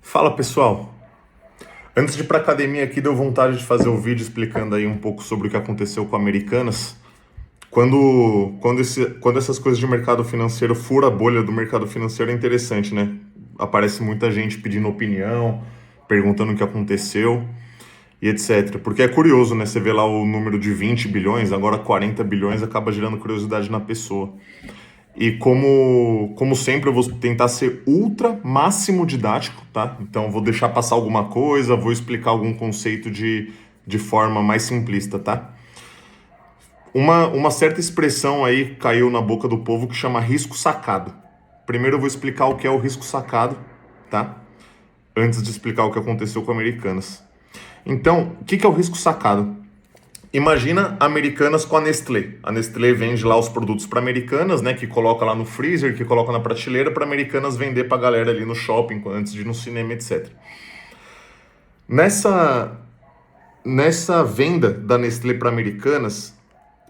Fala pessoal, antes de ir para academia aqui deu vontade de fazer o vídeo explicando aí um pouco sobre o que aconteceu com Americanas. Quando essas coisas de mercado financeiro fura a bolha do mercado financeiro é interessante, né? Aparece muita gente pedindo opinião, perguntando o que aconteceu e etc. Porque é curioso, né? Você vê lá o número de 20 bilhões, agora 40 bilhões, acaba gerando curiosidade na pessoa. E como sempre, eu vou tentar ser ultra máximo didático, tá? Então, vou deixar passar alguma coisa, vou explicar algum conceito de forma mais simplista, tá? Uma certa expressão aí caiu na boca do povo que chama risco sacado. Primeiro eu vou explicar o que é o risco sacado, tá? Antes de explicar o que aconteceu com Americanas. Então, o que é o risco sacado? Imagina Americanas com a Nestlé. A Nestlé vende lá os produtos para Americanas, né? Que coloca lá no freezer, que coloca na prateleira para Americanas vender para a galera ali no shopping, antes de ir no cinema, etc. Nessa venda da Nestlé para Americanas,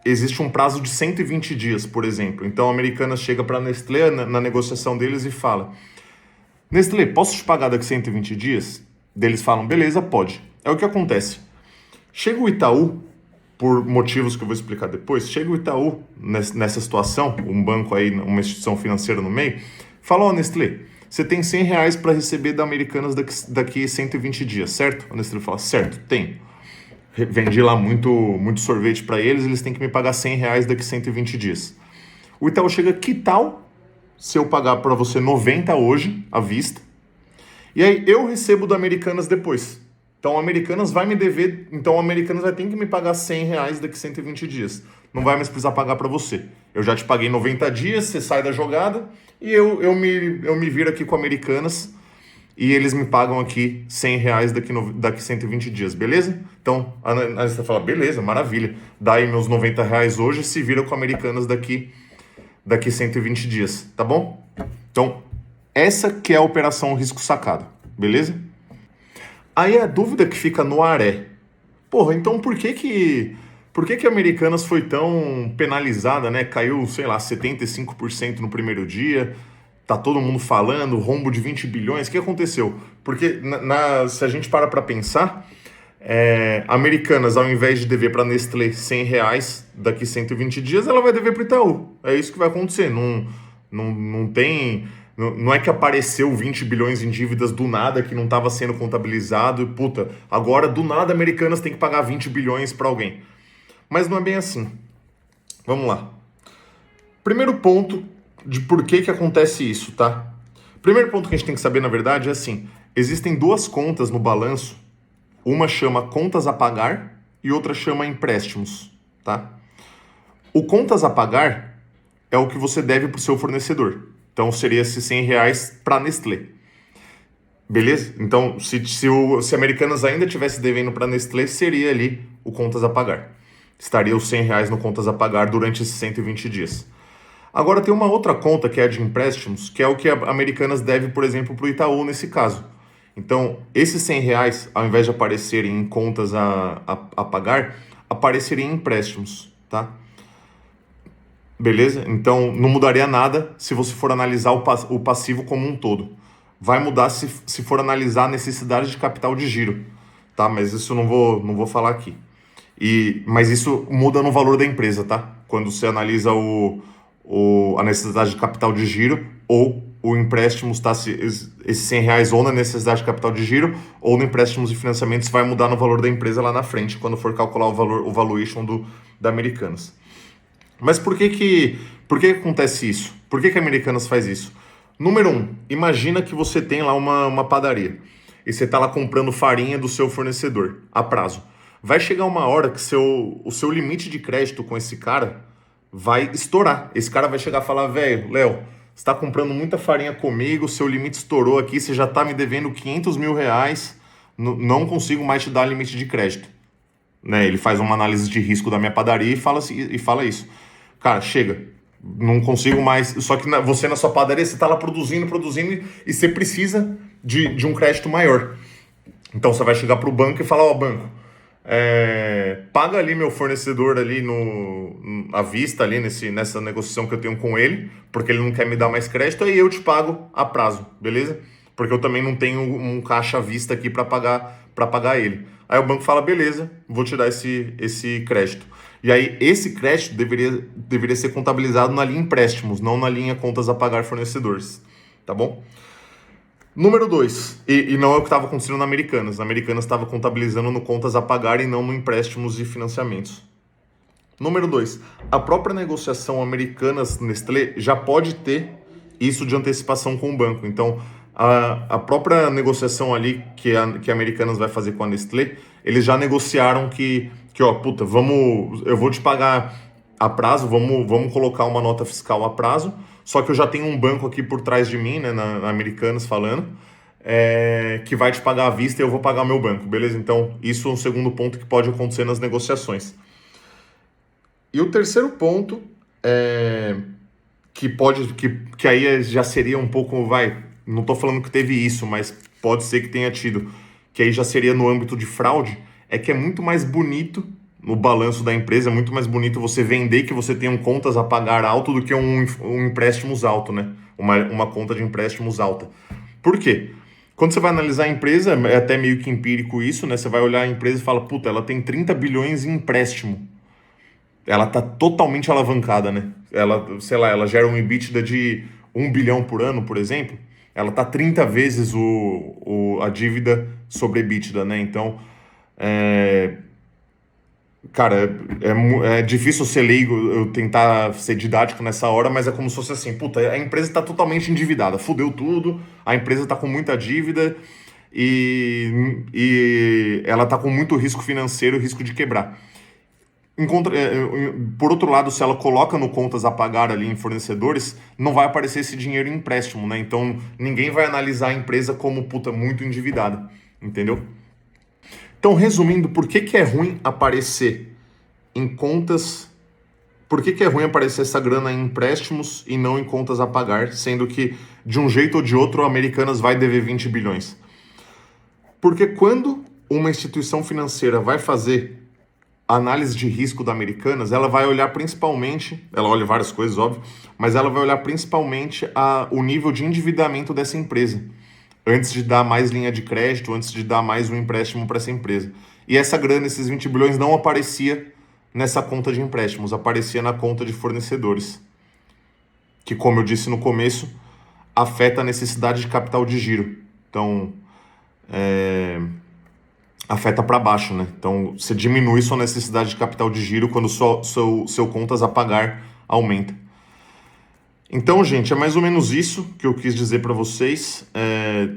existe um prazo de 120 dias, por exemplo. Então a Americanas chega para a Nestlé na negociação deles e fala: Nestlé, posso te pagar daqui 120 dias? Deles falam: beleza, pode. É o que acontece. Chega o Itaú, por motivos que eu vou explicar depois, chega o Itaú nessa situação, um banco aí, uma instituição financeira no meio, fala: ó, Nestlé, você tem R$ 100 para receber da Americanas daqui 120 dias, certo? A Nestlé fala: certo, tem. Vendi lá muito sorvete para eles têm que me pagar R$ 100 daqui 120 dias. O Itaú chega: que tal se eu pagar para você 90 hoje, à vista, e aí eu recebo da Americanas depois? Então, a Americanas vai me dever, então a Americanas vai ter que me pagar R$ 100 daqui 120 dias. Não vai mais precisar pagar para você. Eu já te paguei 90 dias, você sai da jogada e eu me viro aqui com a Americanas e eles me pagam aqui R$ 100 daqui 120 dias, beleza? Então, a Analista fala: beleza, maravilha. Dá aí meus R$ 90 hoje e se vira com a Americanas daqui 120 dias, tá bom? Então, essa que é a operação risco sacado, beleza? Aí a dúvida que fica no ar é: porra, então por que que a Americanas foi tão penalizada, né? Caiu, sei lá, 75% no primeiro dia, tá todo mundo falando, rombo de 20 bilhões, o que aconteceu? Porque se a gente para pensar, Americanas, ao invés de dever para Nestlé R$ 100 daqui 120 dias, ela vai dever para Itaú. É isso que vai acontecer. Não tem. Não é que apareceu 20 bilhões em dívidas do nada que não estava sendo contabilizado e, puta, agora do nada Americanas tem que pagar 20 bilhões para alguém. Mas não é bem assim. Vamos lá. Primeiro ponto de por que acontece isso, tá? Primeiro ponto que a gente tem que saber, na verdade, é assim: existem duas contas no balanço. Uma chama contas a pagar e outra chama empréstimos, tá? O contas a pagar é o que você deve para o seu fornecedor. Então, seria esses R$ 100 para a Nestlé. Beleza? Então, se Americanas ainda tivesse devendo para a Nestlé, seria ali o contas a pagar. Estaria os R$ 100 no contas a pagar durante esses 120 dias. Agora, tem uma outra conta, que é a de empréstimos, que é o que a Americanas deve, por exemplo, para o Itaú nesse caso. Então, esses R$ 100, ao invés de aparecerem em contas a pagar, apareceriam em empréstimos, tá? Beleza? Então, não mudaria nada se você for analisar o passivo como um todo. Vai mudar se for analisar a necessidade de capital de giro, tá? Mas isso eu não vou falar aqui. Mas isso muda no valor da empresa, tá? Quando você analisa a necessidade de capital de giro ou o empréstimo está esses R$ 100 ou na necessidade de capital de giro ou no empréstimos e financiamentos, vai mudar no valor da empresa lá na frente, quando for calcular o valuation da Americanas. Mas por que acontece isso? Por que a Americanas faz isso? Número 1, imagina que você tem lá uma padaria e você está lá comprando farinha do seu fornecedor a prazo. Vai chegar uma hora que o seu limite de crédito com esse cara vai estourar. Esse cara vai chegar e falar: velho, Léo, você está comprando muita farinha comigo, seu limite estourou aqui, você já está me devendo R$ 500 mil, não consigo mais te dar limite de crédito. Né? Ele faz uma análise de risco da minha padaria e fala isso. Cara, chega, não consigo mais. Só que você na sua padaria, você está lá produzindo e você precisa de um crédito maior. Então você vai chegar para o banco e falar: ó, banco, paga ali meu fornecedor ali à vista ali nessa negociação que eu tenho com ele, porque ele não quer me dar mais crédito, aí eu te pago a prazo, beleza? porque eu também não tenho um caixa à vista aqui para pagar ele. Aí o banco fala, beleza, vou te dar esse crédito. E aí esse crédito deveria ser contabilizado na linha empréstimos, não na linha contas a pagar fornecedores, tá bom? Número 2, e não é o que estava acontecendo na Americanas. Na Americanas estava contabilizando no contas a pagar e não no empréstimos e financiamentos. Número 2, a própria negociação Americanas-Nestlé já pode ter isso de antecipação com o banco. Então, a própria negociação ali que a Americanas vai fazer com a Nestlé, eles já negociaram que ó, puta, eu vou te pagar a prazo, vamos colocar uma nota fiscal a prazo, só que eu já tenho um banco aqui por trás de mim, né, na Americanas falando, que vai te pagar à vista e eu vou pagar o meu banco, beleza? Então, isso é um segundo ponto que pode acontecer nas negociações. E o terceiro ponto, que aí já seria um pouco, não estou falando que teve isso, mas pode ser que tenha tido, que aí já seria no âmbito de fraude, é que é muito mais bonito no balanço da empresa, é muito mais bonito você vender que você tem um contas a pagar alto do que um empréstimos alto, né? Uma conta de empréstimos alta. Por quê? Quando você vai analisar a empresa, é até meio que empírico isso, né? Você vai olhar a empresa e fala, puta, ela tem 30 bilhões em empréstimo. Ela tá totalmente alavancada, né? Ela gera um EBITDA de 1 bilhão por ano, por exemplo. Ela tá 30 vezes a dívida sobre EBITDA, né? Então, cara, é difícil ser leigo, eu tentar ser didático nessa hora, mas é como se fosse assim, puta, a empresa está totalmente endividada, fudeu tudo, a empresa está com muita dívida e ela está com muito risco financeiro, risco de quebrar. Por outro lado, se ela coloca no contas a pagar ali em fornecedores, não vai aparecer esse dinheiro em empréstimo, né? Então, ninguém vai analisar a empresa como, puta, muito endividada, entendeu? Então, resumindo, por que é ruim aparecer em contas... Por que é ruim aparecer essa grana em empréstimos e não em contas a pagar, sendo que, de um jeito ou de outro, a Americanas vai dever 20 bilhões? Porque quando uma instituição financeira vai fazer análise de risco da Americanas, ela vai olhar principalmente, ela olha várias coisas, óbvio, mas ela vai olhar principalmente o nível de endividamento dessa empresa, antes de dar mais linha de crédito, antes de dar mais um empréstimo para essa empresa. E essa grana, esses 20 bilhões, não aparecia nessa conta de empréstimos, aparecia na conta de fornecedores, que, como eu disse no começo, afeta a necessidade de capital de giro. Então, afeta para baixo, né? Então, você diminui sua necessidade de capital de giro quando seu contas a pagar aumenta. Então, gente, é mais ou menos isso que eu quis dizer para vocês.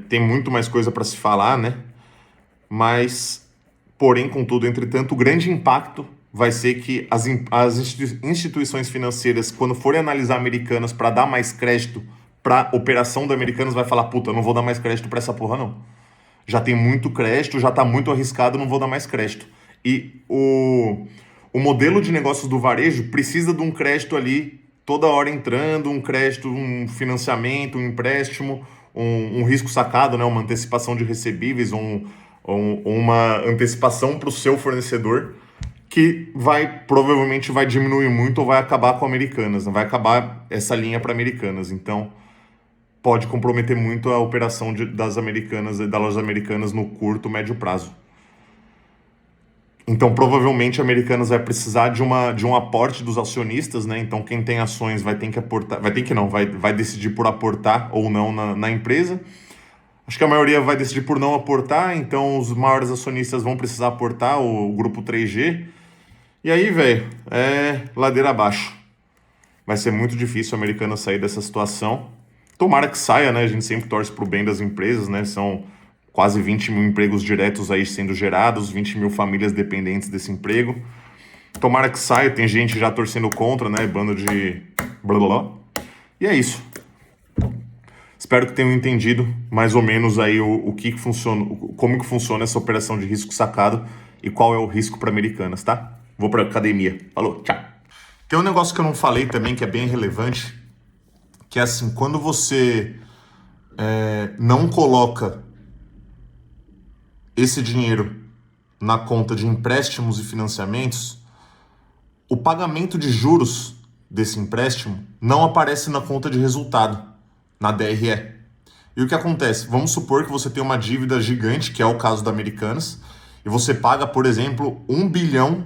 Tem muito mais coisa para se falar, né? Mas, porém, contudo, entretanto, o grande impacto vai ser que as instituições financeiras, quando forem analisar Americanas para dar mais crédito para operação da Americanas, vai falar, puta, eu não vou dar mais crédito para essa porra, não. Já tem muito crédito, já está muito arriscado, não vou dar mais crédito. E o modelo de negócios do varejo precisa de um crédito ali toda hora entrando, um crédito, um financiamento, um empréstimo, um risco sacado, né? Uma antecipação de recebíveis, uma antecipação para o seu fornecedor, que provavelmente vai diminuir muito ou vai acabar com Americanas, vai acabar essa linha para Americanas. Então, pode comprometer muito a operação das Americanas e das lojas Americanas no curto, médio prazo. Então, provavelmente, a Americanas vai precisar de um aporte dos acionistas, né? Então, quem tem ações vai ter que aportar, vai decidir por aportar ou não na empresa. Acho que a maioria vai decidir por não aportar, então os maiores acionistas vão precisar aportar, o grupo 3G. E aí, velho, ladeira abaixo. Vai ser muito difícil a Americanas sair dessa situação. Tomara que saia, né? A gente sempre torce pro bem das empresas, né? São quase 20 mil empregos diretos aí sendo gerados, 20 mil famílias dependentes desse emprego. Tomara que saia, tem gente já torcendo contra, né? Bando de blá blá blá. E é isso. Espero que tenham entendido mais ou menos aí o que funciona, como que funciona essa operação de risco sacado e qual é o risco para Americanas, tá? Vou pra academia. Falou, tchau. Tem um negócio que eu não falei também que é bem relevante, que é assim, quando você não coloca esse dinheiro na conta de empréstimos e financiamentos, o pagamento de juros desse empréstimo não aparece na conta de resultado, na DRE. E o que acontece? Vamos supor que você tem uma dívida gigante, que é o caso da Americanas, e você paga, por exemplo, 1 bilhão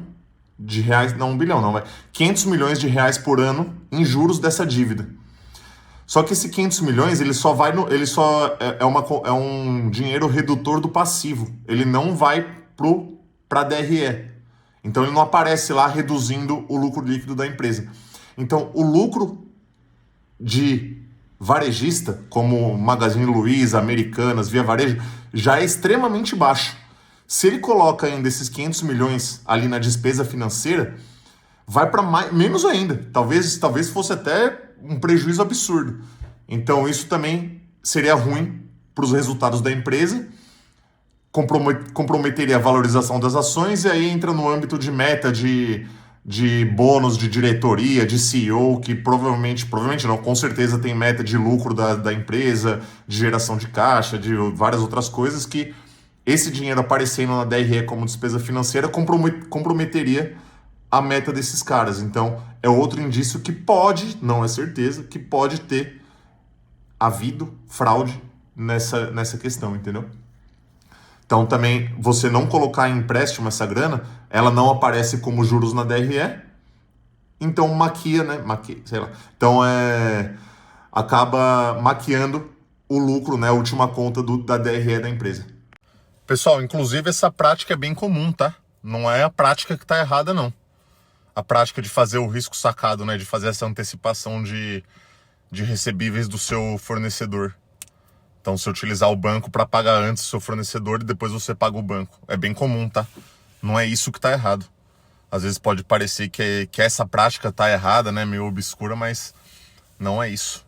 de reais, não 1 bilhão não, vai 500 milhões de reais por ano em juros dessa dívida. Só que esse 500 milhões, ele só vai no, ele só é um dinheiro redutor do passivo. Ele não vai para a DRE. Então ele não aparece lá reduzindo o lucro líquido da empresa. Então o lucro de varejista, como Magazine Luiza, Americanas, Via Varejo, já é extremamente baixo. Se ele coloca ainda esses 500 milhões ali na despesa financeira, vai para menos ainda. Talvez fosse até um prejuízo absurdo. Então isso também seria ruim para os resultados da empresa, comprometeria a valorização das ações, e aí entra no âmbito de meta de bônus de diretoria, de CEO, que provavelmente não, com certeza tem meta de lucro da empresa, de geração de caixa, de várias outras coisas, que esse dinheiro aparecendo na DRE como despesa financeira comprometeria a meta desses caras. Então é outro indício que pode, não é certeza, que pode ter havido fraude nessa questão, entendeu? Então também, você não colocar em empréstimo essa grana, ela não aparece como juros na DRE, então maquia, né? Sei lá. Então acaba maquiando o lucro, né? A última conta da DRE da empresa. Pessoal, inclusive essa prática é bem comum, tá? Não é a prática que tá errada, não. A prática de fazer o risco sacado, né? De fazer essa antecipação de recebíveis do seu fornecedor. Então, você utilizar o banco para pagar antes o seu fornecedor e depois você paga o banco. É bem comum, tá? Não é isso que tá errado. Às vezes pode parecer que essa prática tá errada, né? Meio obscura, mas não é isso.